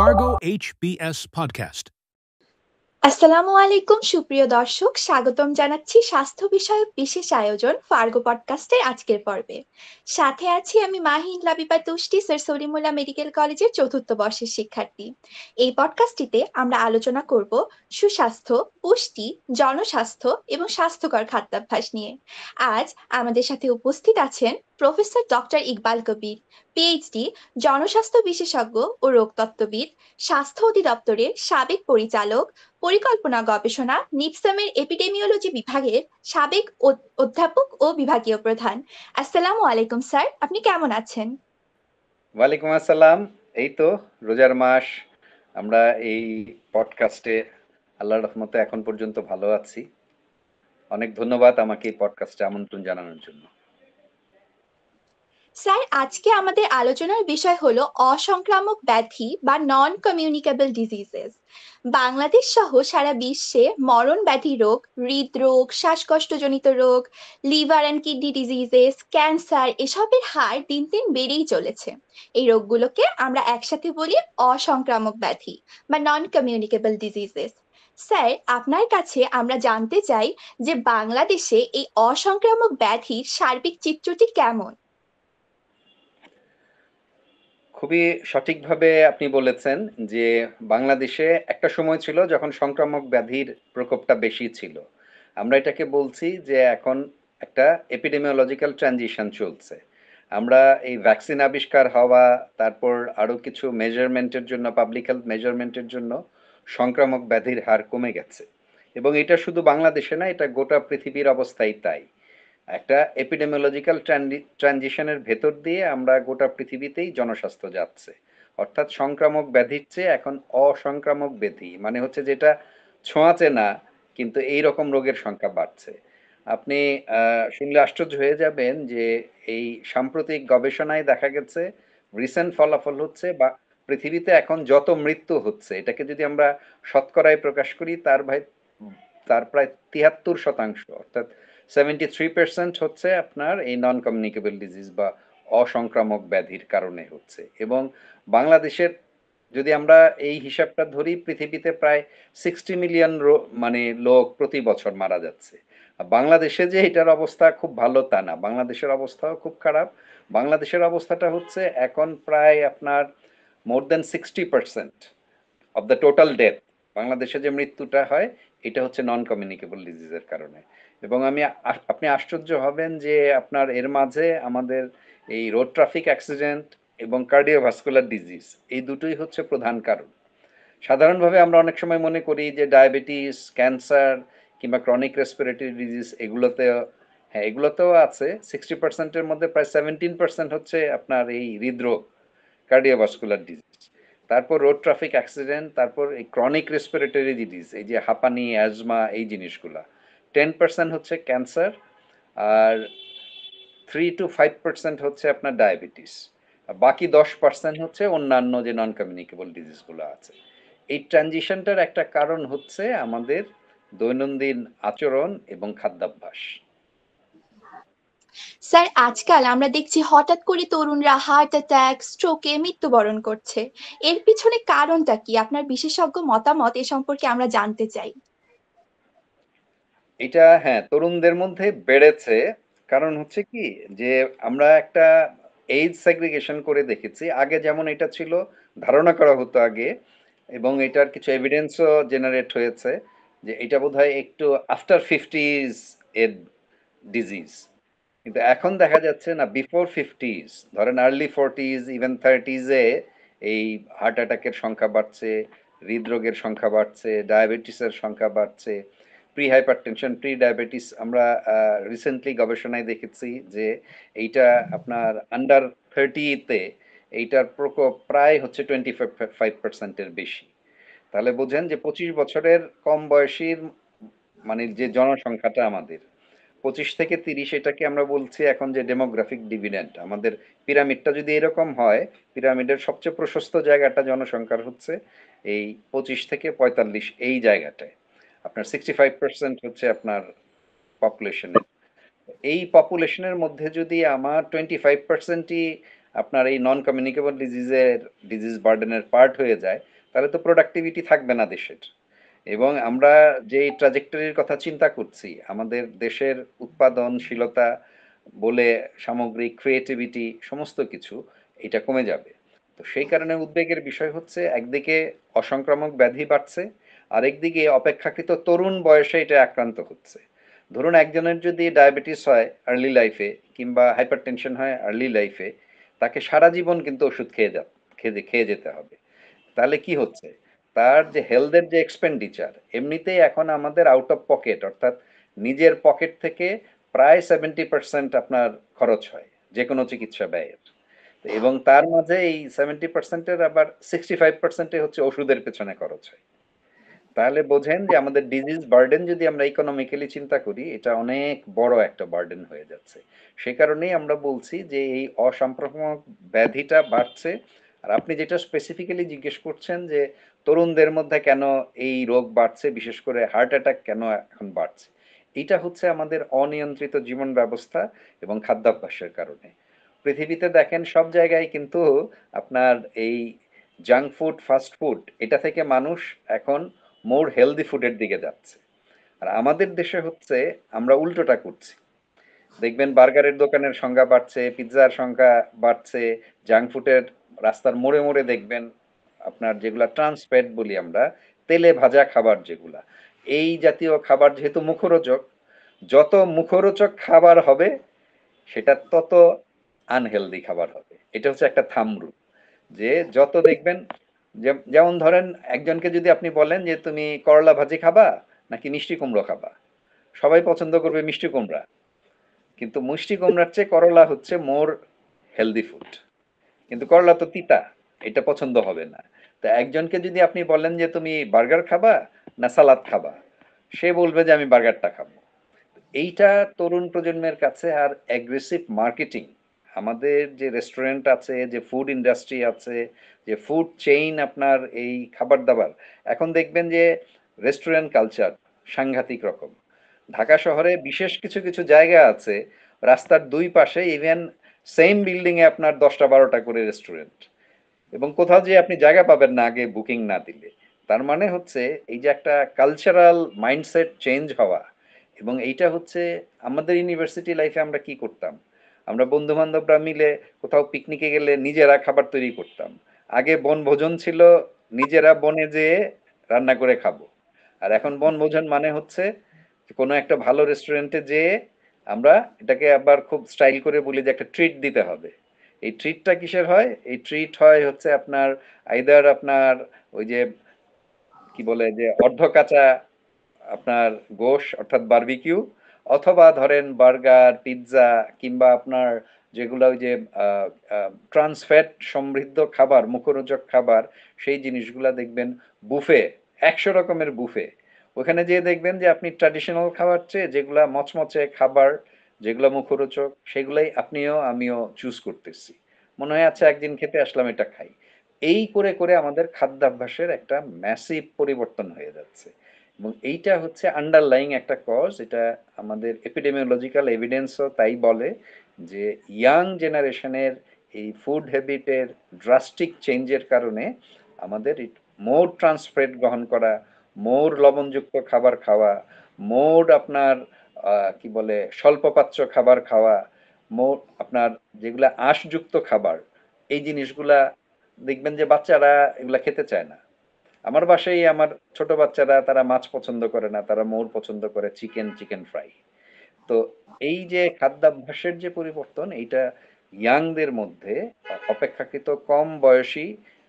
Fargo HBS Podcast. আসসালামু আলাইকুম সুপ্রিয় দর্শক, স্বাগতম জানাচ্ছি স্বাস্থ্য বিষয়ক বিশেষ আয়োজন ফার্গো পডকাস্টের আজকের পর্বে। সাথে আছি আমি মাহিন লাবিবা তুষ্টি, স্যার সলিমুল্লাহ মেডিকেল কলেজের চতুর্থ বর্ষের শিক্ষার্থী। এই পডকাস্টটিতে আমরা আলোচনা করব সুস্বাস্থ্য, পুষ্টি, জনস্বাস্থ্য এবং স্বাস্থ্যকর খাদ্যাভ্যাস নিয়ে। আজ আমাদের সাথে উপস্থিত আছেন প্রফেসর ডক্টর ইকবাল কবির, পিএইচডি, জনস্বাস্থ্য বিশেষজ্ঞ ও রোগতত্ত্ববিদ, স্বাস্থ্য অধিদপ্তরের সাবেক পরিচালক, পরিকল্পনা গবেষণা নিপসামের এপিডেমিওলজি বিভাগের সাবেক অধ্যাপক ও বিভাগীয় প্রধান। আসসালামু আলাইকুম স্যার, আপনি কেমন আছেন? ওয়ালাইকুম আসসালাম। এই তো রোজার মাস, আমরা এই পডকাস্টে আল্লাহর রহমতে এখন পর্যন্ত ভালো আছি। অনেক ধন্যবাদ আমাকে এই পডকাস্টে আমন্ত্রণ জানানোর জন্য। স্যার, আজকে আমাদের আলোচনার বিষয় হলো অসংক্রামক ব্যাধি বা নন কমিউনিকেবল ডিজিজেস। বাংলাদেশ সহ সারা বিশ্বে মরণ ব্যাধি রোগ, হৃদরোগ, শ্বাসকষ্টজনিত রোগ, liver and kidney diseases, cancer এসবের হার দিন দিন বেড়েই চলেছে। এই রোগগুলোকে আমরা একসাথে বলি অসংক্রামক ব্যাধি বা নন কমিউনিকেবল ডিজিজেস। স্যার, আপনার কাছে আমরা জানতে চাই যে বাংলাদেশে এই অসংক্রামক ব্যাধির সার্বিক চিত্রটি কেমন? খুবই সঠিকভাবে আপনি বলেছেন যে বাংলাদেশে একটা সময় ছিল যখন সংক্রামক ব্যাধির প্রকোপটা বেশি ছিল। আমরা এটাকে বলছি যে এখন একটা এপিডেমিওলজিক্যাল ট্রানজিশন চলছে। আমরা এই ভ্যাকসিন আবিষ্কার হওয়া, তারপর আরো কিছু মেজারমেন্টের জন্য, পাবলিক হেলথ মেজারমেন্টের জন্য সংক্রামক ব্যাধির হার কমে গেছে। এবং এটা শুধু বাংলাদেশে না, এটা গোটা পৃথিবীর অবস্থাই তাই। একটা এপিডেমিওলজিক্যাল ট্রানজিশনের ভেতর দিয়ে আমরা গোটা পৃথিবীতেই জনস্বাস্থ্য যাচ্ছে। অর্থাৎ সংক্রামক ব্যাধির চেয়ে এখন অসংক্রামক ব্যাধি, মানে হচ্ছে যেটা ছোঁয়াচে না কিন্তু এই রকম রোগের সংখ্যা বাড়ছে। আপনি শুনলে আশ্চর্য হয়ে যাবেন যে এই সাম্প্রতিক গবেষণায় দেখা গেছে, রিসেন্ট ফলাফল হচ্ছে বা পৃথিবীতে এখন যত মৃত্যু হচ্ছে, এটাকে যদি আমরা শতকরায় প্রকাশ করি, তার প্রায় 73%, অর্থাৎ 73% হচ্ছে আপনার এই নন কমিউনিকেবল ডিজিজ বা অসংক্রামক ব্যাধির কারণে হচ্ছে। এবং বাংলাদেশের যদি আমরা এই হিসাবটা ধরি, পৃথিবীতে প্রায় 60 মিলিয়ন মানে লোক প্রতি বছর মারা যাচ্ছে। বাংলাদেশে যে এটার অবস্থা খুব ভালো তা না, বাংলাদেশের অবস্থাও খুব খারাপ। বাংলাদেশের অবস্থাটা হচ্ছে এখন প্রায় আপনার মোর দেন 60% অফ দ্য টোটাল ডেথ, বাংলাদেশে যে মৃত্যুটা হয় এটা হচ্ছে নন কমিউনিকেবল ডিজিজের কারণে। এবং আপনি আশ্চর্য হবেন যে আপনার এর মাঝে আমাদের এই রোড ট্রাফিক অ্যাক্সিডেন্ট এবং কার্ডিওভাস্কুলার ডিজিজ, এই দুটোই হচ্ছে প্রধান কারণ। সাধারণভাবে আমরা অনেক সময় মনে করি যে ডায়াবেটিস, ক্যান্সার কিংবা ক্রনিক রেসপিরেটরি ডিজিজ এগুলোতেও আছে। 60%-এর মধ্যে প্রায় 17% হচ্ছে আপনার এই হৃদরোগ, কার্ডিওভাস্কুলার ডিজিজ, তারপর রোড ট্রাফিক অ্যাক্সিডেন্ট, তারপর এই ক্রনিক রেসপিরেটরি ডিজিজ, এই যে হাঁপানি, অ্যাজমা, এই জিনিসগুলা। 10% হচ্ছে ক্যান্সার, আর 3 to 5% হচ্ছে আপনার ডায়াবেটিস। বাকি 10% হচ্ছে অন্যান্য যে নন কমিউনিকেবল ডিজিজগুলো আছে। এই ট্রানজিশনটার একটা কারণ হচ্ছে আমাদের দৈনন্দিন আচরণ এবং খাদ্যাভ্যাস। স্যার, আজকাল আমরা দেখছি হঠাৎ করে তরুণরা হার্ট অ্যাটাক, স্ট্রোকে মৃত্যুবরণ করছে। এর পিছনে কারণটা কি? আপনার বিশেষজ্ঞ মতামত এ সম্পর্কে আমরা জানতে চাই। এটা হ্যাঁ, তরুণদের মধ্যে বেড়েছে। কারণ হচ্ছে কি যে আমরা একটা এইজ সেগ্রিগেশন করে দেখেছি। আগে যেমন এটা ছিল, ধারণা করা হতো আগে, এবং এটার কিছু এভিডেন্সও জেনারেট হয়েছে যে এটা বোধহয় একটু আফটার 50s এর ডিজিজ। কিন্তু এখন দেখা যাচ্ছে না, বিফোর 50s, ধরেন আর্লি 40s, ইভেন 30s-এ এই হার্ট অ্যাটাকের সংখ্যা বাড়ছে, হৃদরোগের সংখ্যা বাড়ছে, ডায়াবেটিসের সংখ্যা বাড়ছে, প্রি হাইপারটেনশন, প্রি ডায়াবেটিস। আমরা রিসেন্টলি গবেষণায় দেখেছি যে এইটা আপনার আন্ডার 30-তে এইটার প্রকোপ প্রায় হচ্ছে 25%-এর বেশি। তাহলে বোঝেন যে 25 বছরের কম বয়সীর মানে যে জনসংখ্যাটা আমাদের 25 থেকে 30, এটাকে আমরা বলছি এখন যে ডেমোগ্রাফিক ডিভিডেন্ড। আমাদের পিরামিডটা যদি এরকম হয়, পিরামিডের সবচেয়ে প্রশস্ত জায়গাটা জনসংখ্যার হচ্ছে এই 25 থেকে 45 এই জায়গাটায়। আপনার 65% হচ্ছে আপনার পপুলেশনের। এই পপুলেশনের মধ্যে যদি আমার 25%-ই আপনার এই নন কমিউনিকেবল ডিজিজ বার্ডেনের পার্ট হয়ে যায়, তাহলে তো প্রোডাক্টিভিটি থাকবে না দেশের। এবং আমরা যে ট্রাজেক্টরির কথা চিন্তা করছি, আমাদের দেশের উৎপাদনশীলতা বলে সামগ্রিক ক্রিয়েটিভিটি সমস্ত কিছু এটা কমে যাবে। তো সেই কারণে উদ্বেগের বিষয় হচ্ছে একদিকে অসংক্রামক ব্যাধি বাড়ছে, আরেকদিকে অপেক্ষাকৃত তরুণ বয়সে এটা আক্রান্ত হচ্ছে। ধরুন একজনের যদি ডায়াবেটিস হয় আর্লি লাইফে কিংবা হাইপারটেনশন হয় আর্লি লাইফে, তাকে সারা জীবন কিন্তু ওষুধ খেয়ে যেতে হবে। তাহলে কি হচ্ছে, তার যে হেলথের যে এক্সপেন্ডিচার এমনিতেই এখন আমাদের আউট অফ পকেট, অর্থাৎ নিজের পকেট থেকে প্রায় 70% আপনার খরচ হয় যে কোনো চিকিৎসা ব্যয়ের। এবং তার মাঝে এই 70%-এর আবার 65% হচ্ছে ওষুধের পেছনে খরচ হয়। তাহলে বোঝেন যে আমাদের ডিজিজ বার্ডেন যদি আমরা ইকোনমিক্যালি চিন্তা করি, এটা অনেক বড় একটা বার্ডেন হয়ে যাচ্ছে। সে কারণেই আমরা বলছি যে এই অসংক্রামক ব্যাধিটা বাড়ছে। আর আপনি যেটা স্পেসিফিক্যালি জিজ্ঞেস করছেন যে তরুণদের মধ্যে কেন এই রোগ বাড়ছে, বিশেষ করে হার্ট অ্যাটাক কেন এখন বাড়ছে, এটা হচ্ছে আমাদের অনিয়ন্ত্রিত জীবন ব্যবস্থা এবং খাদ্যাভ্যাসের কারণে। পৃথিবীতে দেখেন সব জায়গায় কিন্তু আপনার এই জাঙ্ক ফুড, ফাস্ট ফুড, এটা থেকে মানুষ এখন মোর হেলদি ফুডের দিকে যাচ্ছে। আর আমাদের দেশে হচ্ছে আমরা উল্টোটা করছি। দেখবেন বার্গারের দোকানের সংখ্যা বাড়ছে, পিৎজার সংখ্যা বাড়ছে, জাঙ্ক ফুডের রাস্তার মোড়ে মোড়ে দেখবেন আপনার যেগুলা ট্রান্স ফ্যাট বলি আমরা, তেলে ভাজা খাবার যেগুলা, এই জাতীয় খাবার যেহেতু মুখরোচক, যত মুখরোচক খাবার হবে সেটা তত আনহেলদি খাবার হবে। এটা হচ্ছে একটা থাম্ব রুল, যে যত দেখবেন, যেমন ধরেন একজনকে যদি আপনি বলেন যে তুমি করলা ভাজি খাবা নাকি মিষ্টি কুমড়ো খাবা, সবাই পছন্দ করবে মিষ্টি কুমড়া। কিন্তু মিষ্টি কুমড়ার চেয়ে করলা হচ্ছে মোর হেলদি ফুড। কিন্তু করলা তো তিতা, এটা পছন্দ হবে না। তা একজনকে যদি আপনি বলেন যে তুমি বার্গার খাবা না সালাদ খাবা, সে বলবে যে আমি বার্গারটা খাবো। এইটা তরুণ প্রজন্মের কাছে আর অ্যাগ্রেসিভ মার্কেটিং, আমাদের যে রেস্টুরেন্ট আছে, যে ফুড ইন্ডাস্ট্রি আছে, যে ফুড চেইন আপনার এই খাবার দাবার, এখন দেখবেন যে রেস্টুরেন্ট কালচার সাংঘাতিক রকম। ঢাকা শহরে বিশেষ কিছু কিছু জায়গা আছে, রাস্তার দুই পাশে ইভেন সেম বিল্ডিং এ আপনার 10টা 12টা করে রেস্টুরেন্ট, এবং কোথাও যে আপনি জায়গা পাবেন না আগে বুকিং না দিলে। তার মানে হচ্ছে এই যে একটা কালচারাল মাইন্ডসেট চেঞ্জ হওয়া। এবং এইটা হচ্ছে আমাদের ইউনিভার্সিটি লাইফে আমরা কি করতাম, আমরা বন্ধু বান্ধবরা মিলে কোথাও পিকনিকে গেলে নিজেরা খাবার তৈরি করতাম। আগে বনভোজন ছিল নিজেরা বনে যেয়ে রান্না করে খাবো। আর এখন বনভোজন মানে হচ্ছে যে কোনো একটা ভালো রেস্টুরেন্টে যেয়ে আমরা এটাকে আবার খুব স্টাইল করে বলি যে একটা ট্রিট দিতে হবে। এই ট্রিটটা কিসের হয়? এই ট্রিট হয় হচ্ছে আপনার আইদার আপনার ওই যে কি বলে যে অর্ধ কাঁচা আপনার গোশ অর্থাৎ বারবিকিউ, অথবা ধরেন বার্গার, পিৎজা, কিংবা আপনার যেগুলো ওই যে ট্রান্স ফ্যাট সমৃদ্ধ খাবার, মুখরোচক খাবার, সেই জিনিসগুলা দেখবেন বুফে, 100 রকমের বুফে। ওখানে যেয়ে দেখবেন যে আপনি ট্র্যাডিশনাল খাবার চেয়ে যেগুলা মচমচে খাবার, যেগুলো মুখরোচক, সেগুলাই আপনিও আমিও চুজ করতেছি। মনে হয় আচ্ছা একদিন খেতে আসলাম, এটা খাই। এই করে করে আমাদের খাদ্যাভ্যাসের একটা ম্যাসিভ পরিবর্তন হয়ে যাচ্ছে। এবং এইটা হচ্ছে আন্ডারলাইং একটা কজ। এটা আমাদের এপিডেমিওলজিক্যাল এভিডেন্সও তাই বলে যে ইয়াং জেনারেশনের এই ফুড হ্যাবিটের ড্রাস্টিক চেঞ্জের কারণে আমাদের মোর ট্রান্সফ্যাট গ্রহণ করা, মোর লবণযুক্ত খাবার খাওয়া, মোর আপনার কি বলে স্বল্পপাচ্য খাবার খাওয়া, মোর আপনার যেগুলা আঁশযুক্ত খাবার, এই জিনিসগুলা দেখবেন যে বাচ্চারা এগুলা খেতে চায় না। আমার বাসায় আমার ছোট বাচ্চারা তারা মাছ পছন্দ করে না, তারা মোর পছন্দ করে চিকেন, চিকেন ফ্রাই। তো এই যে খাদ্যাভ্যাসের যে পরিবর্তন, এইটা ইয়াংদের মধ্যে অপেক্ষাকৃত কম বয়সী,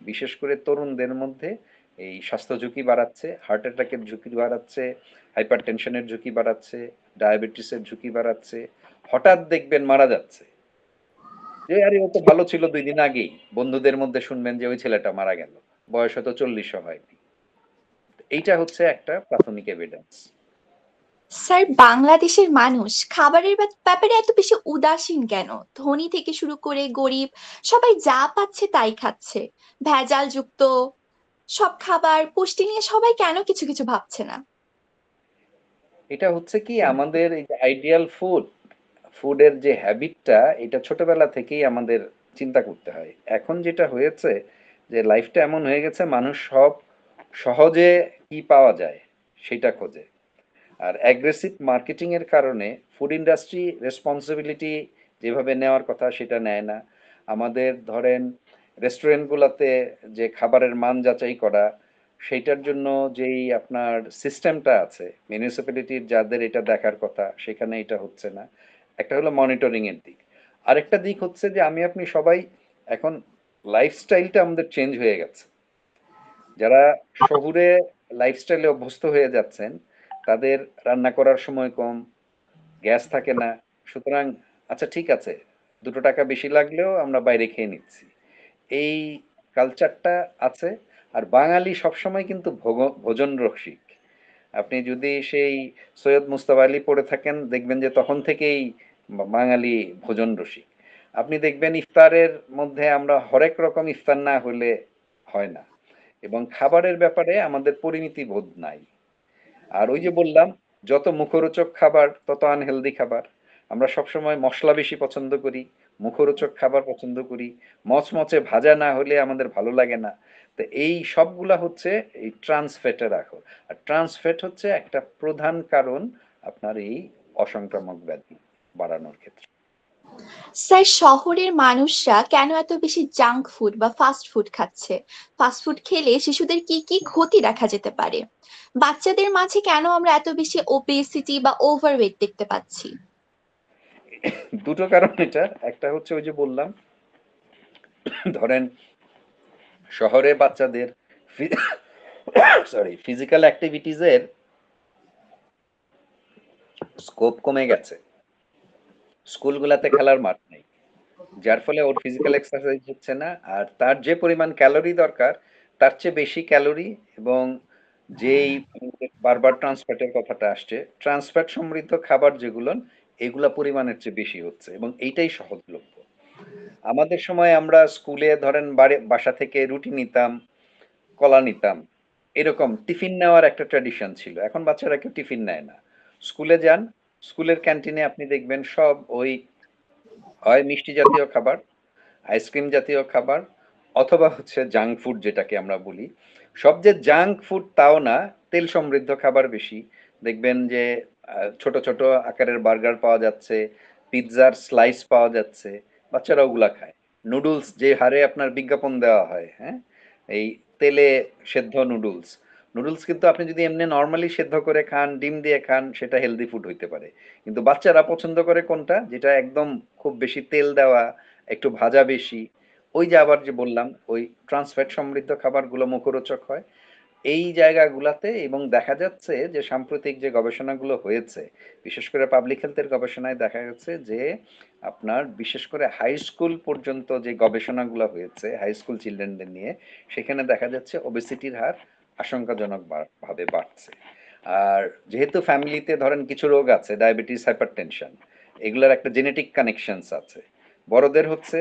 বিশেষ করে তরুণদের মধ্যে এই স্বাস্থ্য ঝুঁকি বাড়াচ্ছে, হার্ট অ্যাটাকের ঝুঁকি বাড়াচ্ছে, হাইপার টেনশনের ঝুঁকি বাড়াচ্ছে, ডায়াবেটিসের ঝুঁকি বাড়াচ্ছে। হঠাৎ দেখবেন মারা যাচ্ছে, যে আরে ও তো ভালো ছিল 2 দিন আগেই, বন্ধুদের মধ্যে শুনবেন যে ওই ছেলেটা মারা গেল, বয়স হয়তো 40ও হয়নি। এইটা হচ্ছে একটা প্রাথমিক এভিডেন্স। স্যার, বাংলাদেশের মানুষ খাবারের ব্যাপারে এত বেশি উদাসীন কেন? ধনী থেকে শুরু করে গরিব সবাই যা পাচ্ছে তাই খাচ্ছে। ভেজাল যুক্ত সব খাবার, পুষ্টি নিয়ে সবাই কেন কিছু কিছু ভাবছে না? এটা হচ্ছে কি আমাদের এই যে আইডিয়াল ফুডের যে হ্যাবিটটা, এটা ছোটবেলা থেকেই আমাদের চিন্তা করতে হয়। এখন যেটা হয়েছে যে লাইফটা এমন হয়ে গেছে, মানুষ সব সহজে কি পাওয়া যায় সেটা খোঁজে। আর অ্যাগ্রেসিভ মার্কেটিং এর কারণে ফুড ইন্ডাস্ট্রি রেসপন্সিবিলিটি যেভাবে নেওয়ার কথা সেটা নেয় না। আমাদের ধরেন রেস্টুরেন্টগুলোতে যে খাবারের মান যাচাই করা, সেইটার জন্য যেই আপনার সিস্টেমটা আছে, মিউনিসিপ্যালিটির যাদের এটা দেখার কথা সেখানে এটা হচ্ছে না। একটা হলো মনিটরিং এর দিক। আরেকটা দিক হচ্ছে যে আমি আপনি সবাই এখন লাইফস্টাইলটা আমাদের চেঞ্জ হয়ে গেছে। যারা শহুরে লাইফস্টাইলে অভ্যস্ত হয়ে যাচ্ছেন, তাদের রান্না করার সময় কম, গ্যাস থাকে না। সুতরাং আচ্ছা ঠিক আছে, ২ টাকা বেশি লাগলেও আমরা বাইরে খেয়ে নিচ্ছি। এই কালচারটা আছে। আর বাঙালি সবসময় কিন্তু ভোজন রসিক। আপনি যদি সেই সৈয়দ মুজতবা আলী পড়ে থাকেন, দেখবেন যে তখন থেকেই বাঙালি ভোজন রসিক। আপনি দেখবেন ইফতারের মধ্যে আমরা হরেক রকম ইফতার না হলে হয় না। এবং খাবারের ব্যাপারে আমাদের পরিমিতি বোধ নাই। আর ওই যে বললাম, যত মুখরোচক খাবার তত আনহেলদি খাবার। আমরা সবসময় মশলা বেশি পছন্দ করি, মুখরোচক খাবার পছন্দ করি, মচমচে ভাজা না হলে আমাদের ভালো লাগে না। তো এই সবগুলা হচ্ছে এই ট্রান্স ফ্যাটে রাখো। আর ট্রান্স ফ্যাট হচ্ছে একটা প্রধান কারণ আপনার এই অসংক্রামক ব্যাধি বাড়ানোর ক্ষেত্রে। স্যার, শহরের মানুষরা কেন এত বেশি জাঙ্ক ফুড বা ফাস্ট ফুড খাচ্ছে? ফাস্ট ফুড খেলে শিশুদের কি কি ক্ষতি দেখা যেতে পারে? বাচ্চাদের মাঝে কেন আমরা এত বেশি ওবেসিটি বা ওভারওয়েট দেখতে পাচ্ছি? দুটো কারণ এটা। একটা হচ্ছে ওই যে বললাম, ধরেন শহরে বাচ্চাদের ফিজিক্যাল অ্যাক্টিভিটিজের স্কোপ কমে গেছে। স্কুলগুলাতে খেলার মাঠ নেই, যার ফলে ওর ফিজিক্যাল এক্সারসাইজ হচ্ছে না। আর তার যে পরিমাণ ক্যালোরি দরকার, তার চেয়ে বেশি ক্যালোরি এবং যেই বারবার ট্রান্সফ্যাটের কথাটা আসছে, ট্রান্সফ্যাট সমৃদ্ধ খাবার যেগুলো, এগুলা পরিমাণের চেয়ে বেশি হচ্ছে এবং এইটাই সহজলভ্য। আমাদের সময় আমরা স্কুলে ধরেন বাসা থেকে রুটি নিতাম, কলা নিতাম, এরকম টিফিন নেওয়ার একটা ট্র্যাডিশন ছিল। এখন বাচ্চারা কেউ টিফিন নেয় না। স্কুলে যান, স্কুলের ক্যান্টিনে আপনি দেখবেন সব ওই হয় মিষ্টি জাতীয় খাবার, আইসক্রিম জাতীয় খাবার, অথবা হচ্ছে জাঙ্ক ফুড যেটাকে আমরা বলি। সব যে জাঙ্ক ফুড তাও না, তেল সমৃদ্ধ খাবার বেশি। দেখবেন যে ছোট ছোট আকারের বার্গার পাওয়া যাচ্ছে, পিৎজার স্লাইস পাওয়া যাচ্ছে, বাচ্চারা ওগুলা খায়। নুডলস যে হারে আপনার বিজ্ঞাপন দেওয়া হয়, হ্যাঁ, এই তেলে সেদ্ধ নুডলস, নুডলস কিন্তু আপনি যদি এমনি নর্মালি সেদ্ধ করে খান, ডিম দিয়ে খান, সেটা হেলদি ফুড হইতে পারে। কিন্তু বাচ্চারা পছন্দ করে কোনটা, যেটা একদম খুব বেশি তেল দেওয়া, একটু ভাজা বেশি। ওই যে আবার যে বললাম, ওই ট্রান্সফ্যাট সমৃদ্ধ খাবারগুলো মুখরোচক হয় এই জায়গাগুলাতে। এবং দেখা যাচ্ছে যে সাম্প্রতিক যে গবেষণাগুলো হয়েছে, বিশেষ করে পাবলিক হেলথের গবেষণায় দেখা গেছে যে আপনার বিশেষ করে হাই স্কুল পর্যন্ত যে গবেষণাগুলো হয়েছে হাই স্কুল চিলড্রেনদের নিয়ে, সেখানে দেখা যাচ্ছে ওবেসিটির হার আশঙ্কাজনক ভাবে বাড়ছে। আর যেহেতু ফ্যামিলিতে ধরেন কিছু রোগ আছে, ডায়াবেটিস, হাইপারটেনশন, এগুলোর একটা জেনেটিক কানেকশনস আছে, বড়দের হচ্ছে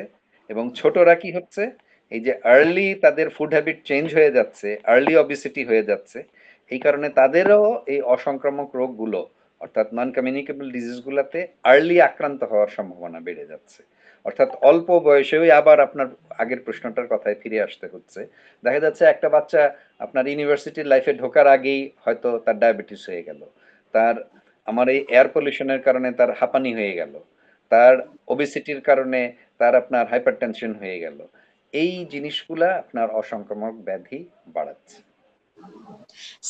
এবং ছোটরা কি হচ্ছে, এই যে আর্লি তাদের ফুড হ্যাবিট চেঞ্জ হয়ে যাচ্ছে, আর্লি অবিসিটি হয়ে যাচ্ছে, এই কারণে তাদেরও এই অসংক্রামক রোগগুলো অর্থাৎ নন কমিউনিকেবল ডিজিজগুলোতে আর্লি আক্রান্ত হওয়ার সম্ভাবনা বেড়ে যাচ্ছে। অর্থাৎ অল্প বয়সেই আবার আপনার আগের প্রশ্নটার কথায় ফিরে আসতে হচ্ছে। দেখা যাচ্ছে একটা বাচ্চা আপনার ইউনিভার্সিটির লাইফে ঢোকার আগেই হয়তো তার ডায়াবেটিস হয়ে গেল, তার আমার এই এয়ার পলিউশনের কারণে তার হাঁপানি হয়ে গেল, তার ওবেসিটির কারণে তার আপনার হাইপারটেনশন হয়ে গেল। এই জিনিসগুলা আপনার অসংক্রামক ব্যাধি বাড়াচ্ছে।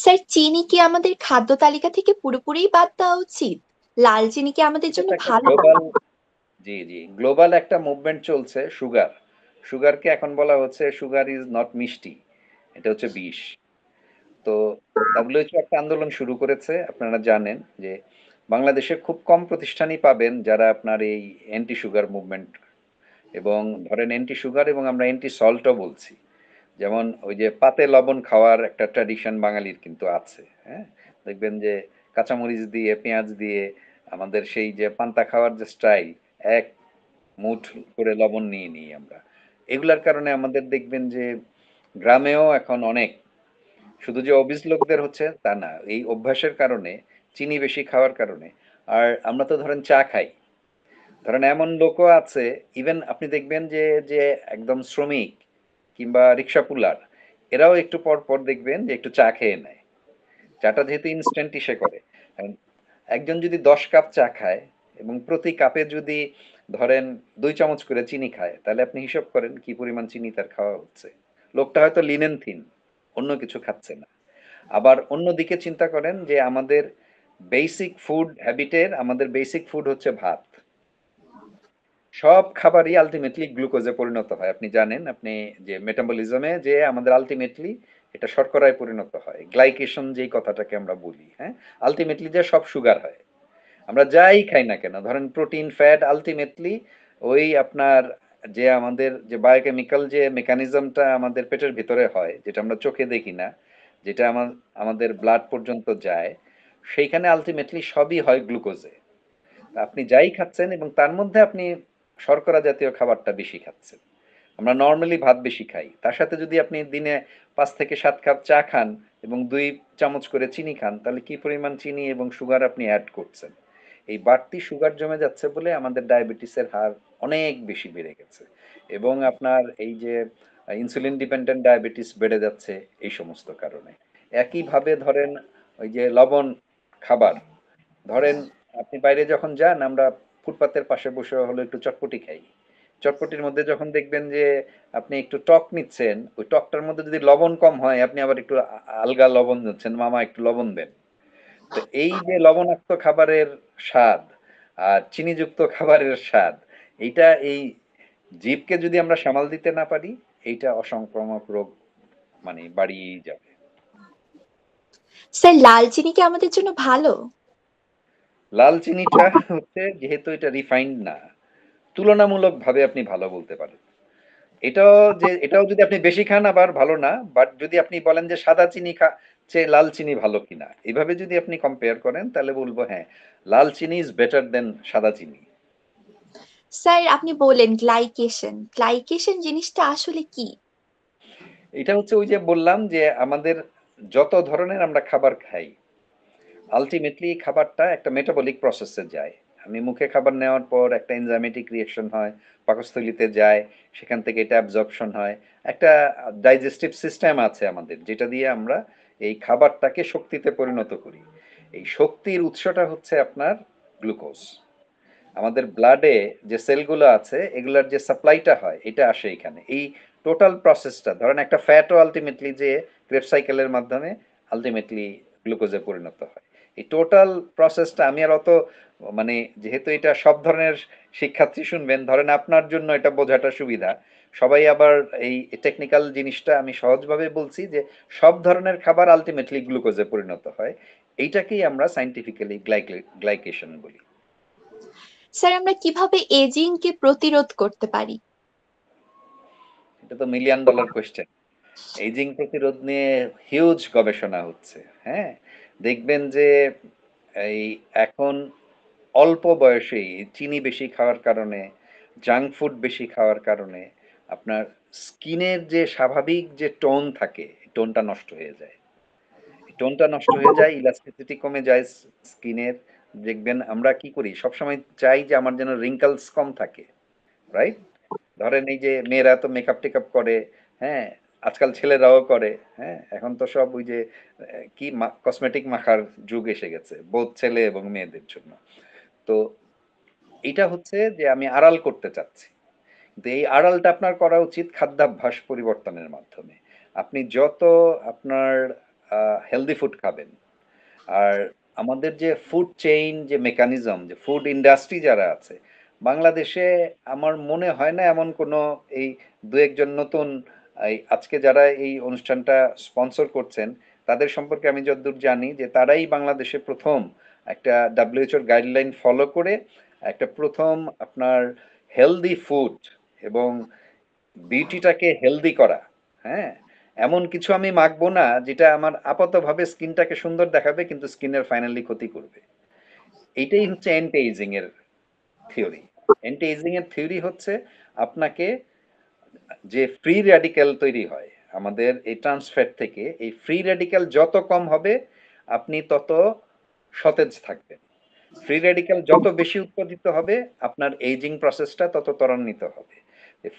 স্যার, চিনি কি আমাদের খাদ্য তালিকা থেকে পুরোপুরি বাদ দেওয়া উচিত? লাল চিনি কি আমাদের এটা জন্য তো একটা ভালো? গ্লোবাল, জি জি, গ্লোবাল একটা মুভমেন্ট চলছে। সুগার, সুগারকে এখন বলা হচ্ছে সুগার ইজ নট মিষ্টি, এটা হচ্ছে বিষ। তো ডাব্লিউএইচও একটা আন্দোলন শুরু করেছে, আপনারা জানেন যে বাংলাদেশে খুব কম প্রতিষ্ঠানই পাবেন যারা আপনার এই অ্যান্টি সুগার মুভমেন্ট, এবং ধরেন অ্যান্টি সুগার এবং আমরা অ্যান্টি সল্টও বলছি। যেমন ওই যে পাতে লবণ খাওয়ার একটা ট্র্যাডিশন বাঙালির কিন্তু আছে, হ্যাঁ, দেখবেন যে কাঁচামরিচ দিয়ে পেঁয়াজ দিয়ে আমাদের সেই যে পান্তা খাওয়ার যে স্টাইল, এক মুঠ করে লবণ নিয়ে নিই আমরা। এগুলার কারণে আমাদের দেখবেন যে গ্রামেও এখন অনেক, শুধু যে অবিজ লোকদের হচ্ছে তা না, এই অভ্যাসের কারণে, চিনি বেশি খাওয়ার কারণে। আর আমরা তো ধরেন চা খাই, ধরেন এমন লোকও আছে, ইভেন আপনি দেখবেন যে যে একদম শ্রমিক কিংবা রিক্সা পুলার, এরাও একটু পর পর দেখবেন যে একটু চা খেয়ে নেয়। চাটা যেহেতু ইনস্ট্যান্টই সে করে। এখন একজন যদি ১০ কাপ চা খায় এবং প্রতি কাপে যদি ধরেন ২ চামচ করে চিনি খায়, তাহলে আপনি হিসাব করেন কি পরিমাণ চিনি তার খাওয়া হচ্ছে। লোকটা হয়তো লিনেন থিন, অন্য কিছু খাচ্ছে না। আবার অন্যদিকে চিন্তা করেন যে আমাদের বেসিক ফুড হ্যাবিটের আমাদের বেসিক ফুড হচ্ছে ভাত। সব খাবারই আলটিমেটলি গ্লুকোজে পরিণত হয়। আপনি জানেন, আপনি যে মেটাবলিজমে যে আমাদের আলটিমেটলি এটা শর্করায় পরিণত হয়। গ্লাইকেশন যেই কথাটাকে আমরা বলি, হ্যাঁ? আলটিমেটলি যে সব সুগার হয়। আমরা যাই খাই না কেন, ধরেন প্রোটিন, ফ্যাট, আলটিমেটলি ওই আপনার যে আমাদের যে বায়োকেমিক্যাল যে মেকানিজমটা আমাদের পেটের ভিতরে হয়, যেটা আমরা চোখে দেখি না, যেটা আমাদের ব্লাড পর্যন্ত যায়, সেইখানে আলটিমেটলি সবই হয় গ্লুকোজে। আপনি যাই খাচ্ছেন এবং তার মধ্যে আপনি শর্করা জাতীয় খাবারটা বেশি খাচ্ছেন। আমরা নরমালি ভাত বেশি খাই, তার সাথে যদি আপনি দিনে ৫ থেকে ৭ কাপ চা খান এবং ২ চামচ করে চিনি খান, তাহলে কি পরিমাণ চিনি এবং সুগার আপনি অ্যাড করছেন। এই বাড়তি সুগার জমে যাচ্ছে বলে আমাদের ডায়াবেটিসের হার অনেক বেশি বেড়ে গেছে এবং আপনার এই যে ইনসুলিন ডিপেন্ডেন্ট ডায়াবেটিস বেড়ে যাচ্ছে এই সমস্ত কারণে। একইভাবে ধরেন ওই যে লবণ খাবার, ধরেন আপনি বাইরে যখন যান, আমরা ফুটপাতের পাশে বসে হলো একটু চটপটি খাই। চটপটির মধ্যে যখন দেখবেন যে আপনি একটু টক নিচ্ছেন, ওই টকটার মধ্যে যদি লবণ কম হয়, আপনি আবার একটু আলগা লবণ নিচ্ছেন, মামা একটু লবণ দেন। তো এই যে লবণাক্ত খাবারের স্বাদ আর চিনিযুক্ত খাবারের স্বাদ, এইটা এই জীবকে যদি আমরা সামাল দিতে না পারি, এইটা অসংক্রামক রোগ মানে বাড়িয়েই যাবে। স্যার, লাল চিনি কি আমাদের জন্য ভালো? লাল চিনিটা হচ্ছে, যেহেতু এটা রিফাইন্ড না, তুলনামূলকভাবে আপনি ভালো বলতে পারেন। এটাও যদি আপনি বেশি খান আবার ভালো না, বাট যদি আপনি বলেন যে সাদা চিনি চেয়ে লাল চিনি ভালো কিনা, এভাবে যদি আপনি কম্পেয়ার করেন, তাহলে বলবো হ্যাঁ, লাল চিনি ইজ বেটার দেন সাদা চিনি। স্যার, আপনি বললেন গ্লাইকেশন। গ্লাইকেশন জিনিসটা আসলে কি? এটা হচ্ছে ওই যে বললাম যে আমাদের যত ধরনের আমরা খাবার খাই, আলটিমেটলি খাবারটা একটা মেটাবলিক প্রসেসে যায়। আমি মুখে খাবার নেওয়ার পর একটা এনজাইমেটিক রিঅ্যাকশন হয়, পাকস্থলীতে যায়, সেখান থেকে এটা অ্যাবজর্পশন হয়। একটা ডাইজেস্টিভ সিস্টেম আছে আমাদের, যেটা দিয়ে আমরা এই খাবারটাকে শক্তিতে পরিণত করি। এই শক্তির উৎসটা হচ্ছে আপনার গ্লুকোজ। আমাদের ব্লাডে যে সেলগুলো আছে, এগুলার যে সাপ্লাইটা হয়, এটা আসে এখানে। এই টোটাল প্রসেসটা, ধরেন একটা ফ্যাটও আলটিমেটলি যে ক্রেব সাইকেলের মাধ্যমে আলটিমেটলি গ্লুকোজে পরিণত হয়। এই টোটাল প্রসেসটা আমি আর অত মানে, যেহেতু এটা সব ধরনের শিক্ষার্থী শুনবেন, ধরেন আপনার জন্য এটা বোঝাটা সুবিধা। সবাই আবার এই টেকনিক্যাল জিনিসটা আমি সহজভাবে বলছি যে সব ধরনের খাবার আলটিমেটলি গ্লুকোজে পরিণত হয়। এইটাকেই আমরা সাইন্টিফিক্যালি গ্লাইকেশন বলি। স্যার, আমরা কিভাবে এজিং কে প্রতিরোধ করতে পারি? এটা তো মিলিয়ন ডলার কোয়েশ্চেন। এইজিং প্রতিরোধ নিয়ে হিউজ গবেষণা হচ্ছে। হ্যাঁ, দেখবেন যে এই এখন অল্প বয়সেই চিনি বেশি খাওয়ার কারণে, জাঙ্ক ফুড বেশি খাওয়ার কারণে আপনার স্কিনের যে স্বাভাবিক যে টোন থাকে, টোনটা নষ্ট হয়ে যায়। টোনটা নষ্ট হয়ে যায়, ইলাস্টিসিটি কমে যায় স্কিনের। দেখবেন আমরা কি করি, সবসময় চাই যে আমার যেন রিঙ্কলস কম থাকে, রাইট? ধরেন এই যে মেয়েরা তো মেকআপ টেকআপ করে, হ্যাঁ, আজকাল ছেলেরাও করে, হ্যাঁ, এখন তো সব ওই যে কি কসমেটিক মাখার যুগ এসে গেছে বোধ ছেলে এবং মেয়েদের জন্য। তো এটা হচ্ছে যে আমি আড়াল করতে চাচ্ছি, কিন্তু এই আড়ালটা আপনার করা উচিত খাদ্যাভ্যাস পরিবর্তনের মাধ্যমে। আপনি যত আপনার হেলদি ফুড খাবেন, আর আমাদের যে ফুড চেইন যে মেকানিজম, যে ফুড ইন্ডাস্ট্রি যারা আছে বাংলাদেশে, আমার মনে হয় না এমন কোনো এই দু একজন নতুন এই আজকে যারা এই অনুষ্ঠানটা স্পন্সর করছেন, তাদের সম্পর্কে আমি যতদূর জানি যে তারাই বাংলাদেশে প্রথম একটা ডাব্লিউএইচওর গাইডলাইন ফলো করে একটা প্রথম আপনার হেলদি ফুড এবং বিউটিটাকে হেলদি করা, হ্যাঁ, এমন কিছু আমি মাখবো না যেটা আমার আপাতভাবে স্কিনটাকে সুন্দর দেখাবে কিন্তু স্কিনের ফাইনালি ক্ষতি করবে। এইটাই হচ্ছে অ্যান্টি এজিং এর থিওরি। অ্যান্টি এজিং এর থিওরি হচ্ছে আপনাকে যে ফ্রি র্যাডিক্যাল তৈরি হয় আমাদের এই ট্রান্স ফ্যাট থেকে, এই ফ্রি র্যাডিক্যাল যত কম হবে আপনি তত সতেজ থাকবেন। ফ্রি রেডিক্যাল যত বেশি উৎপাদিত হবে আপনার এইজিং প্রসেসটা তত ত্বরান্বিত হবে।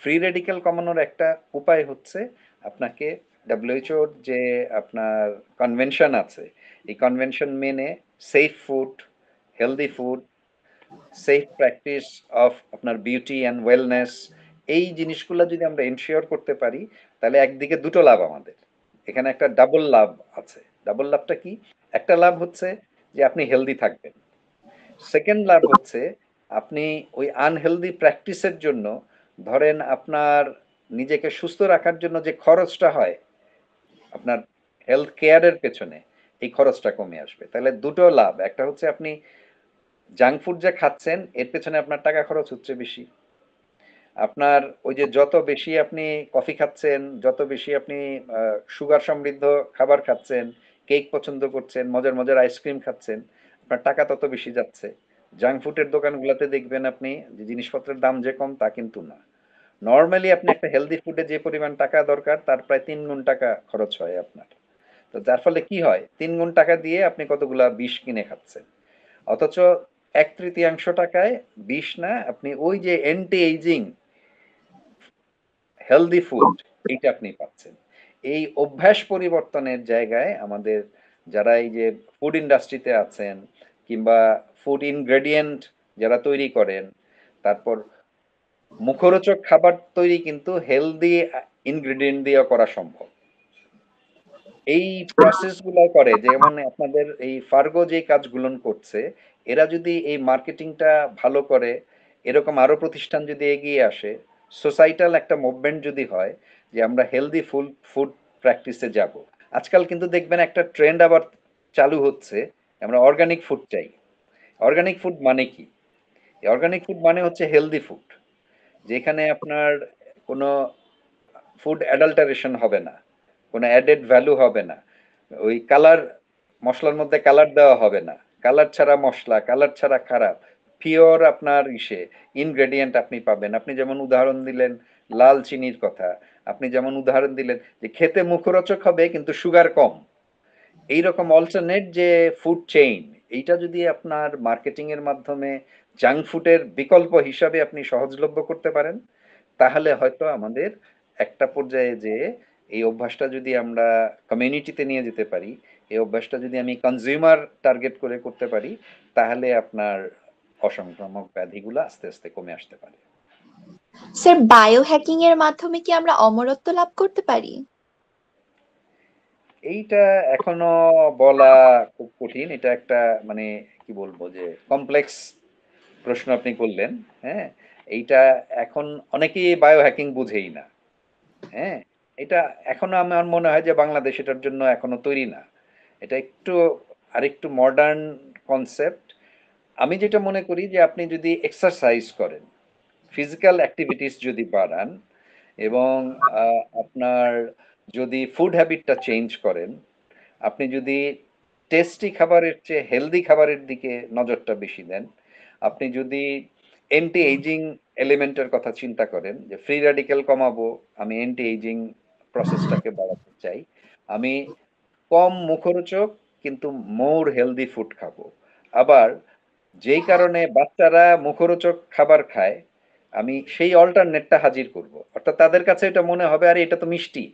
ফ্রি রেডিক্যাল কমানোর একটা উপায় হচ্ছে আপনাকে ডব্লিউএইচওর যে আপনার কনভেনশন আছে এই কনভেনশন মেনে safe food, healthy food, safe practice of আপনার বিউটি অ্যান্ড ওয়েলনেস, এই জিনিসগুলো যদি আমরা এনশিওর করতে পারি তাহলে একদিকে দুটো লাভ আমাদের, এখানে একটা ডাবল লাভ আছে। ডাবল লাভটা কি? একটা লাভ হচ্ছে যে আপনি হেলদি থাকবেন, সেকেন্ড লাভ হচ্ছে আপনি ওই আনহেলদি প্র্যাকটিসের জন্য ধরেন আপনার নিজেকে সুস্থ রাখার জন্য যে খরচটা হয় আপনার হেলথ কেয়ারের পেছনে, এই খরচটা কমে আসবে। তাহলে দুটো লাভ, একটা হচ্ছে আপনি জাঙ্ক ফুড যে খাচ্ছেন এর পেছনে আপনার টাকা খরচ হচ্ছে বেশি, আপনার ওই যে যত বেশি আপনি কফি খাচ্ছেন, যত বেশি আপনি সুগার সমৃদ্ধ খাবার খাচ্ছেন, কেক পছন্দ করছেন, মজার মজার আইসক্রিম খাচ্ছেন, আপনার টাকা তত বেশি যাচ্ছে। জাঙ্ক ফুডের দোকানগুলোতে দেখবেন আপনি যে জিনিসপত্রের দাম যে কম তা কিন্তু না, নর্মালি আপনি একটা হেলদি ফুডে যে পরিমাণ টাকা দরকার তার প্রায় 3 গুণ টাকা খরচ হয় আপনার। তো যার ফলে কি হয়, 3 গুণ টাকা দিয়ে আপনি কতগুলা বিষ কিনে খাচ্ছেন, অথচ 1/3 টাকায় বিষ না, আপনি ওই যে অ্যান্টি এইজিং হেলদি ফুড এইটা আপনি পাচ্ছেন। এই অভ্যাস পরিবর্তনের জায়গায় আমাদের যারা এই যে ফুড ইন্ডাস্ট্রিতে আছেন কিংবা ফুড ইনগ্রেডিয়েন্ট যারা তৈরি করেন, তারপর মুখরোচক খাবার তৈরি কিন্তু হেলদি ইনগ্রেডিয়েন্ট দিয়ে করা সম্ভব। এই প্রসেস গুলো করে, যেমন আপনাদের এই ফার্গো যে কাজগুলো করছে, এরা যদি এই মার্কেটিংটা ভালো করে, এরকম আরো প্রতিষ্ঠান যদি এগিয়ে আসে, সোসাইটাল একটা মুভমেন্ট যদি হয় যে আমরা হেলদি ফুড ফুড প্র্যাকটিসে যাব। আজকাল কিন্তু দেখবেন একটা ট্রেন্ড আবার চালু হচ্ছে, আমরা অর্গানিক ফুড চাই। অর্গানিক ফুড মানে কি? অর্গানিক ফুড মানে হচ্ছে হেলদি ফুড, যেখানে আপনার কোনো ফুড অ্যাডাল্টারেশন হবে না, কোনো অ্যাডেড ভ্যালু হবে না, ওই কালার, মশলার মধ্যে কালার দেওয়া হবে না, কালার ছাড়া মশলা, কালার ছাড়া খারাপ, পিওর আপনার ইনগ্রেডিয়েন্ট আপনি পাবেন। আপনি যেমন উদাহরণ দিলেন লাল চিনির কথা, আপনি যেমন উদাহরণ দিলেন যে খেতে মুখরোচক হবে কিন্তু সুগার কম, এইরকম অল্টারনেট যে ফুড চেইন, এইটা যদি আপনার মার্কেটিং এর মাধ্যমে জাঙ্ক ফুডের বিকল্প হিসাবে আপনি সহজলভ্য করতে পারেন, তাহলে হয়তো আমাদের একটা পর্যায়ে যে এই অভ্যাসটা যদি আমরা কমিউনিটিতে নিয়ে যেতে পারি, এই অভ্যাসটা যদি আমি কনজিউমার টার্গেট করে করতে পারি, তাহলে আপনার অসংক্রামক ব্যাধিগুলো আস্তে আস্তে কমে আসতে পারে। স্যার, বায়ো হ্যাকিং এর মাধ্যমে কি আমরা অমরত্ব লাভ করতে পারি? এইটা এখনো বলা খুব কঠিন, এটা একটা মানে কি বলবো যে কমপ্লেক্স প্রশ্ন আপনি করলেন। হ্যাঁ, এইটা এখন অনেকেই বায়ো হ্যাকিং বুঝেই না। হ্যাঁ, এটা এখনো আমার মনে হয় যে বাংলাদেশ এটার জন্য এখনো তৈরি না। এটা একটু আরেকটু মডার্ন কনসেপ্ট। আমি যেটা মনে করি যে আপনি যদি এক্সারসাইজ করেন, ফিজিক্যাল অ্যাক্টিভিটিস যদি বাড়ান এবং আপনার যদি ফুড হ্যাবিটটা চেঞ্জ করেন, আপনি যদি টেস্টি খাবারের চেয়ে হেলদি খাবারের দিকে নজরটা বেশি দেন, আপনি যদি অ্যান্টি এইজিং এলিমেন্টের কথা চিন্তা করেন যে ফ্রি রেডিক্যাল কমাবো, আমি অ্যান্টি এইজিং প্রসেসটাকে বাড়াতে চাই, আমি কম মুখরোচক কিন্তু মোর হেলদি ফুড খাবো, আবার যেই কারণে বাচ্চারা মুখরোচক খাবার খায় আমি সেই অল্টারনেটটা হাজির করব, অর্থাৎ তাদের কাছে এটা মনে হবে আরে এটা তো মিষ্টি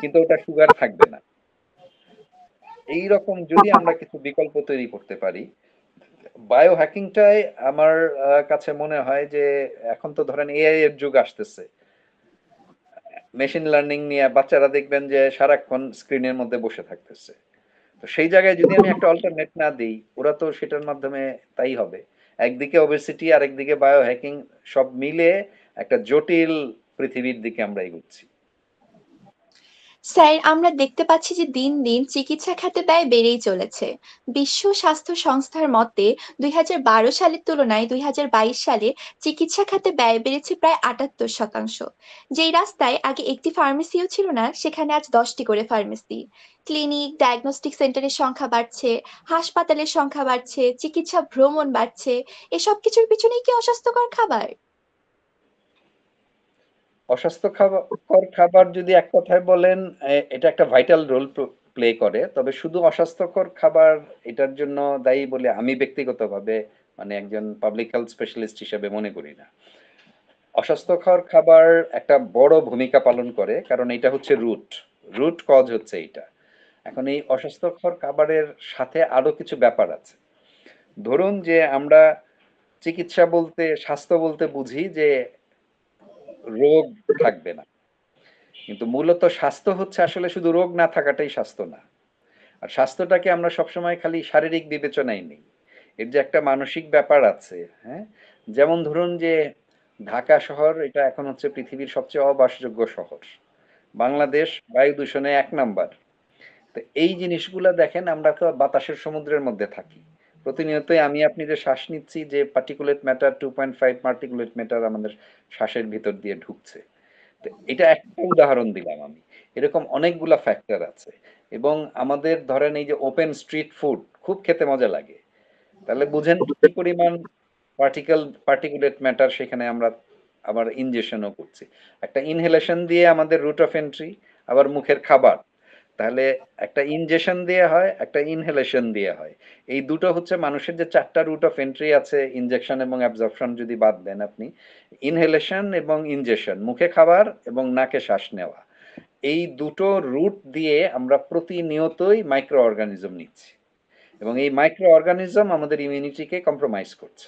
কিন্তু ওটা সুগার থাকবে না। এইরকম যদি আমরা কিছু বিকল্প তৈরি করতে পারি, বায়ো হ্যাকিংটাই আমার কাছে মনে হয় যে এখন তো ধরেন এআই এর যুগ আসতেছে, মেশিন লার্নিং নিয়ে বাচ্চারা দেখবেন যে সারাক্ষণ স্ক্রিনের মধ্যে বসে থাকতেছে। তো সেই জায়গায় যদি আমি একটা অল্টারনেট না দিই, ওরা তো সেটার মাধ্যমে তাই হবে। একদিকে ওবেসিটি আর একদিকে বায়ো হ্যাকিং, সব মিলে একটা জটিল পৃথিবীর দিকে আমরা এগুচ্ছি। স্যার, আমরা দেখতে পাচ্ছি যে দিন দিন চিকিৎসা খাতে ব্যয় বেড়েই চলেছে। বিশ্ব স্বাস্থ্য সংস্থার মতে 2012 সালের তুলনায় 2022 সালে চিকিৎসা খাতে ব্যয় বেড়েছে প্রায় 78%। যেই রাস্তায় আগে একটি ফার্মেসিও ছিল না, সেখানে আজ 10টি করে ফার্মেসি। ক্লিনিক, ডায়াগনস্টিক সেন্টারের সংখ্যা বাড়ছে, হাসপাতালের সংখ্যা বাড়ছে, চিকিৎসা ভ্রমণ বাড়ছে। এসব কিছুর পিছনেই কি অস্বাস্থ্যকর খাবার? অস্বাস্থ্যকর খাবার যদি এক কথায় বলেন, এটা একটা ভাইটাল রোল প্লে করে। তবে শুধু অস্বাস্থ্যকর খাবার এটার জন্য দায়ী বলে আমি ব্যক্তিগতভাবে মানে একজন পাবলিক হেলথ স্পেশালিস্ট হিসেবে মনে করি না। অস্বাস্থ্যকর খাবার একটা বড় ভূমিকা পালন করে, কারণ এটা হচ্ছে রুট কজ হচ্ছে এইটা। এখন এই অস্বাস্থ্যকর খাবারের সাথে আরো কিছু ব্যাপার আছে। ধরুন যে আমরা চিকিৎসা বলতে, স্বাস্থ্য বলতে বুঝি যে রোগ থাকবে না, কিন্তু মূলত স্বাস্থ্য হচ্ছে আসলে শুধু রোগ না থাকাটাই স্বাস্থ্য না। আর স্বাস্থ্যটাকে আমরা সবসময় খালি শারীরিক বিবেচনায় নেই, এর যে একটা মানসিক ব্যাপার আছে। হ্যাঁ, যেমন ধরুন যে ঢাকা শহর এটা এখন হচ্ছে পৃথিবীর সবচেয়ে অবাসযোগ্য শহর। বাংলাদেশ বায়ু দূষণে 1 নাম্বার। তো এই জিনিসগুলা দেখেন, আমরা তো বাতাসের সমুদ্রের মধ্যে থাকি। প্রতিনিয়তই আমি আপনি যে শ্বাস নিচ্ছি, যে পার্টিকুলেট ম্যাটার 2.5 পার্টিকুলেট ম্যাটার আমাদের শ্বাসের ভিতর দিয়ে ঢুকছে। তো এটা একটা উদাহরণ দিলাম আমি। এরকম অনেকগুলা ফ্যাক্টর আছে। এবং আমাদের ধরেন এই যে ওপেন স্ট্রিট ফুড খুব খেতে মজা লাগে। তাহলে বুঝেন কি পরিমাণ পার্টিকুলেট ম্যাটার সেখানে আমরা আবার ইনজেকশনও করছি। একটা ইনহেলেশন দিয়ে আমাদের রুট অফ এন্ট্রি, আবার মুখের খাবার। তাহলে একটা ইনজেকশন দিয়ে হয়, একটা ইনহেলেশন দিয়ে হয়। এই দুটো হচ্ছে মানুষের যে 4টা রুট অফ এন্ট্রি আছে, ইনজেকশন এবং অ্যাবজর্পশন যদি বাদ দেন আপনি, ইনহেলেশন এবং ইনজেকশন, মুখে খাবার এবং নাকে শ্বাস নেওয়া, এই দুটো রুট দিয়ে আমরা প্রতিনিয়তই মাইক্রো অর্গানিজম নিচ্ছি, এবং এই মাইক্রো অর্গানিজম আমাদের ইমিউনিটিকে কম্প্রোমাইজ করছে।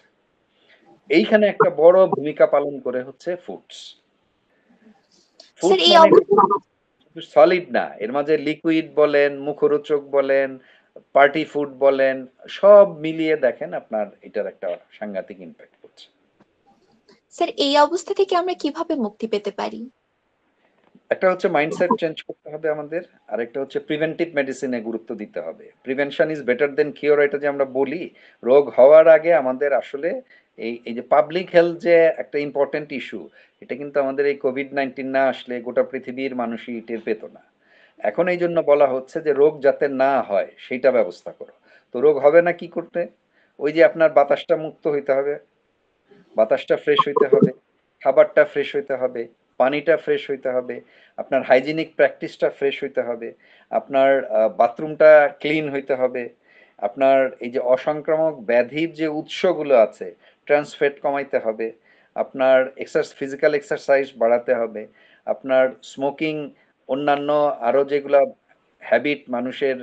এইখানে একটা বড় ভূমিকা পালন করে হচ্ছে ফুডস। স্যার ফুডস এই মানে অবস্থা সলিড না, এর মাঝে লিকুইড বলেন, মুখরোচক বলেন, পার্টি ফুড বলেন, সব মিলিয়ে দেখেন আপনার এটার একটা সাংঘাতিক ইম্প্যাক্ট পড়ছে। স্যার এই অবস্থা থেকে আমরা কিভাবে মুক্তি পেতে পারি? একটা হচ্ছে মাইন্ডসেট চেঞ্জ করতে হবে আমাদের, আর একটা হচ্ছে প্রিভেন্টিভ মেডিসিনে গুরুত্ব দিতে হবে। Prevention is better then cure, এটা যে আমরা বলি, রোগ হওয়ার আগে আমাদের আসলে এই যে পাবলিক হেলথ যে একটা ইম্পর্টেন্ট ইস্যু, এটা কিন্তু আমাদের এই কোভিড-19 না আসলে গোটা পৃথিবীর মানুষই টের পেত না। এখন এই জন্য বলা হচ্ছে যে রোগ যাতে না হয় সেইটা ব্যবস্থা করো। তো রোগ হবে না কি করতে? ওই যে আপনার বাতাসটা মুক্ত হইতে হবে, বাতাসটা ফ্রেশ হইতে হবে, খাবারটা ফ্রেশ হইতে হবে, পানিটা ফ্রেশ হইতে হবে, আপনার হাইজিনিক প্র্যাকটিসটা ফ্রেশ হইতে হবে, আপনার বাথরুমটা ক্লিন হইতে হবে, আপনার এই যে অসংক্রামক ব্যাধির যে উৎসগুলো আছে, ট্রান্সফেট কমাইতে হবে, আপনার ফিজিক্যাল এক্সারসাইজ বাড়াতে হবে, আপনার স্মোকিং, অন্যান্য আরো যেগুলা হ্যাবিট মানুষের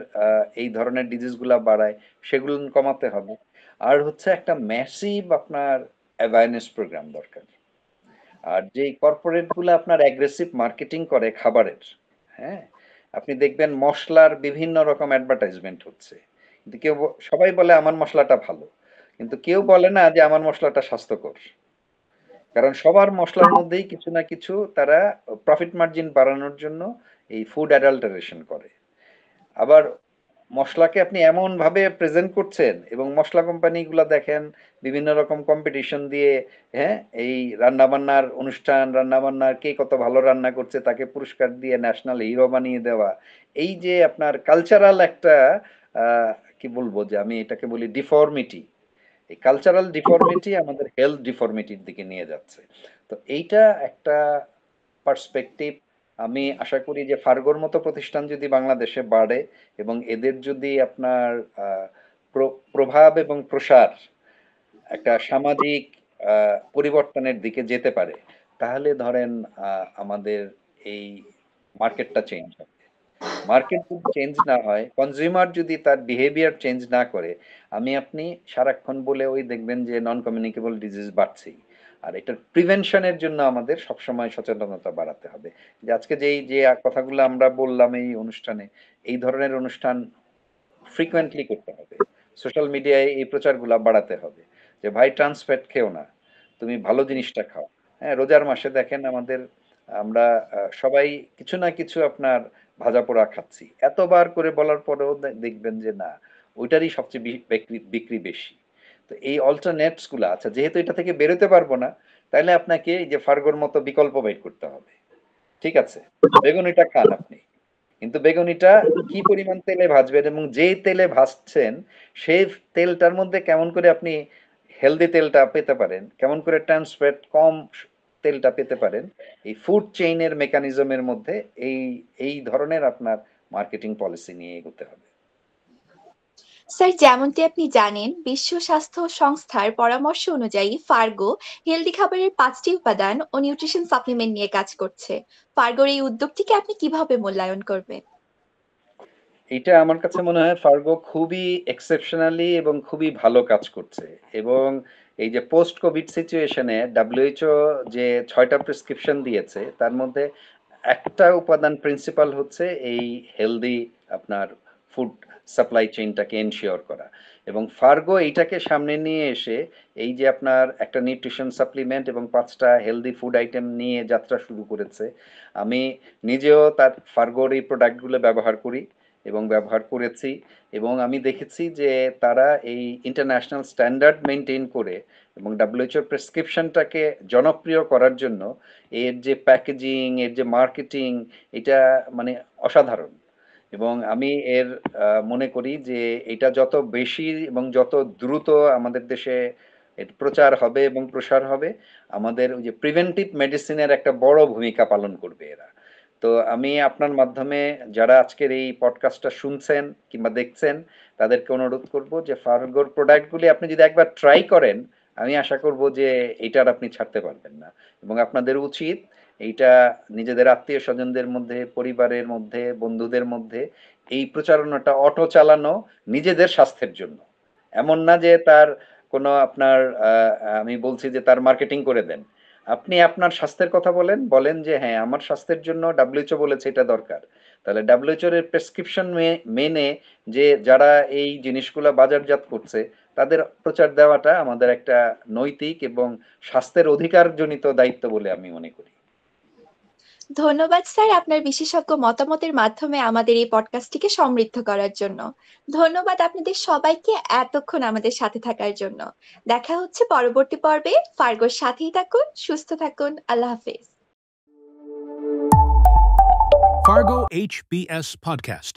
এই ধরনের ডিজিজগুলা বাড়ায়, সেগুলো কমাতে হবে। আর হচ্ছে একটা ম্যাসিভ আপনার অ্যাওয়ারনেস প্রোগ্রাম দরকার। আর যেই কর্পোরেট গুলো আপনার অ্যাগ্রেসিভ মার্কেটিং করে খাবারের, হ্যাঁ, আপনি দেখবেন মশলার বিভিন্ন রকম অ্যাডভার্টাইজমেন্ট হচ্ছে, কিন্তু সবাই বলে আমার মশলাটা ভালো, কিন্তু কেউ বলে না যে আমার মশলাটা স্বাস্থ্যকর। কারণ সবার মশলার মধ্যেই কিছু না কিছু তারা প্রফিট মার্জিন বাড়ানোর জন্য এই ফুড অ্যাডাল্টারেশন করে। আবার মসলাকে আপনি এমন ভাবে প্রেজেন্ট করছেন, এবং মসলা কোম্পানিগুলো দেখেন বিভিন্ন রকম কম্পিটিশন দিয়ে, হ্যাঁ, এই রান্নাবান্নার অনুষ্ঠান, রান্নাবান্নার কে কত ভালো রান্না করছে তাকে পুরস্কার দিয়ে ন্যাশনাল হিরো বানিয়ে দেওয়া। এই যে আপনার কালচারাল একটা কি বলবো, যে আমি এটাকে বলি ডিফর্মিটি, এই কালচারাল ডিফর্মিটি আমাদের হেলথ ডিফর্মিটির দিকে নিয়ে যাচ্ছে। তো এইটা একটা পার্সপেক্টিভ। আমি আশা করি যে ফার্গোর মতো প্রতিষ্ঠান যদি বাংলাদেশে বাড়ে, এবং এদের যদি আপনার প্রভাব এবং প্রসার একটা সামাজিক পরিবর্তনের দিকে যেতে পারে, তাহলে ধরেন আমাদের এই মার্কেটটা চেঞ্জ হবে। মার্কেট যদি চেঞ্জ না হয়, কনজিউমার যদি তার বিহেভিয়ার চেঞ্জ না করে, আমি আপনি সারাক্ষণ বলে ওই দেখবেন যে নন কমিউনিকেবল ডিজিজ বাড়ছেই। আর এটার প্রিভেনশনের জন্য আমাদের সবসময় সচেতনতা বাড়াতে হবে। যে আজকে যে কথাগুলো আমরা বললাম এই অনুষ্ঠানে, এই ধরনের অনুষ্ঠান ফ্রিকোয়েন্টলি করতে হবে। সোশ্যাল মিডিয়ায় এই প্রচারগুলা বাড়াতে হবে যে ভাই ট্রান্সফ্যাট খেও না, তুমি ভালো জিনিসটা খাও। হ্যাঁ, রোজার মাসে দেখেন আমাদের, আমরা সবাই কিছু না কিছু আপনার ভাজা পোড়া খাচ্ছি, এতবার করে বলার পরেও দেখবেন যে না, ওইটারই সবচেয়ে বিক্রি বিক্রি বেশি। তো এই অল্টারনেটস গুলা, আচ্ছা যেহেতু এটা থেকে বেরোতে পারবো না, তাহলে আপনাকে এই যে ফার্গোর মতো বিকল্প বের করতে হবে। ঠিক আছে, বেগুনিটা খান আপনি, কিন্তু বেগুনিটা কি পরিমাণ তেলে ভাজবেন, এবং যেই তেলে ভাজছেন সেই তেলটার মধ্যে কেমন করে আপনি হেলদি তেলটা পেতে পারেন, কেমন করে ট্রান্সফ্যাট কম তেলটা পেতে পারেন, এই ফুড চেইনের মেকানিজমের মধ্যে এই এই ধরনের আপনার মার্কেটিং পলিসি নিয়ে এগোতে হবে। স্যার, যেমনটি আপনি জানেন, বিশ্ব স্বাস্থ্য সংস্থার পরামর্শ অনুযায়ী ফার্গো হেলদি খাবারের 5টি উপাদান ও নিউট্রিশন সাপ্লিমেন্ট নিয়ে কাজ করছে। ফার্গোর এই উদ্যোগটিকে আপনি কিভাবে মূল্যায়ন করবেন? এটা আমার কাছে মনে হয় ফার্গো খুবই এক্সেপশনালি এবং খুবই ভালো কাজ করছে। এবং এই যে পোস্ট কোভিড সিচুয়েশনে WHO যে 6টা প্রেসক্রিপশন দিয়েছে তার মধ্যে একটা উপাদান প্রিন্সিপাল হচ্ছে এই হেলদি আপনার ফুড সাপ্লাই চেইনটাকে এনশিওর করা। এবং ফার্গো এইটাকে সামনে নিয়ে এসে এই যে আপনার একটা নিউট্রিশন সাপ্লিমেন্ট এবং 5টা হেলদি ফুড আইটেম নিয়ে যাত্রা শুরু করেছে। আমি নিজেও তার ফার্গোর এই প্রোডাক্টগুলো ব্যবহার করি এবং ব্যবহার করেছি, এবং আমি দেখেছি যে তারা এই ইন্টারন্যাশনাল স্ট্যান্ডার্ড মেনটেন করে এবং WHO প্রেসক্রিপশনটাকে জনপ্রিয় করার জন্য এর যে প্যাকেজিং, এর যে মার্কেটিং, এটা মানে অসাধারণ। এবং আমি এর মনে করি যে এটা যত বেশি এবং যত দ্রুত আমাদের দেশে এর প্রচার হবে এবং প্রসার হবে, আমাদের ওই যে প্রিভেন্টিভ মেডিসিনের একটা বড় ভূমিকা পালন করবে এরা। তো আমি আপনার মাধ্যমে যারা আজকের এই পডকাস্টটা শুনছেন কিংবা দেখছেন তাদেরকে অনুরোধ করব যে ফার্গোর প্রোডাক্টগুলি আপনি যদি একবার ট্রাই করেন, আমি আশা করব যে এইটার আপনি ছাড়তে পারবেন না। এবং আপনাদের উচিত এইটা নিজেদের আত্মীয় স্বজনদের মধ্যে, পরিবারের মধ্যে, বন্ধুদের মধ্যে এই প্রচারণাটা অটো চালানো নিজেদের স্বাস্থ্যের জন্য। এমন না যে তার কোনো আপনার আমি বলছি যে তার মার্কেটিং করে দেন। আপনি আপনার স্বাস্থ্যের কথা বলেন, বলেন যে হ্যাঁ আমার স্বাস্থ্যের জন্য WHO বলেছে এটা দরকার। তাহলে WHO এর প্রেসক্রিপশন মেনে যে যারা এই জিনিসগুলা বাজারজাত করছে তাদের প্রচার দেওয়াটা আমাদের একটা নৈতিক এবং স্বাস্থ্যের অধিকারজনিত দায়িত্ব বলে আমি মনে করি। ধন্যবাদ স্যার, আপনার বিশেষজ্ঞ মতামতের মাধ্যমে আমাদের এই পডকাস্টটিকে সমৃদ্ধ করার জন্য। ধন্যবাদ আপনাদের সবাইকে এতক্ষণ আমাদের সাথে থাকার জন্য। দেখা হচ্ছে পরবর্তী পর্বে। ফার্গোর সাথেই থাকুন, সুস্থ থাকুন। আল্লাহ হাফেজ। Fargo HBS Podcast.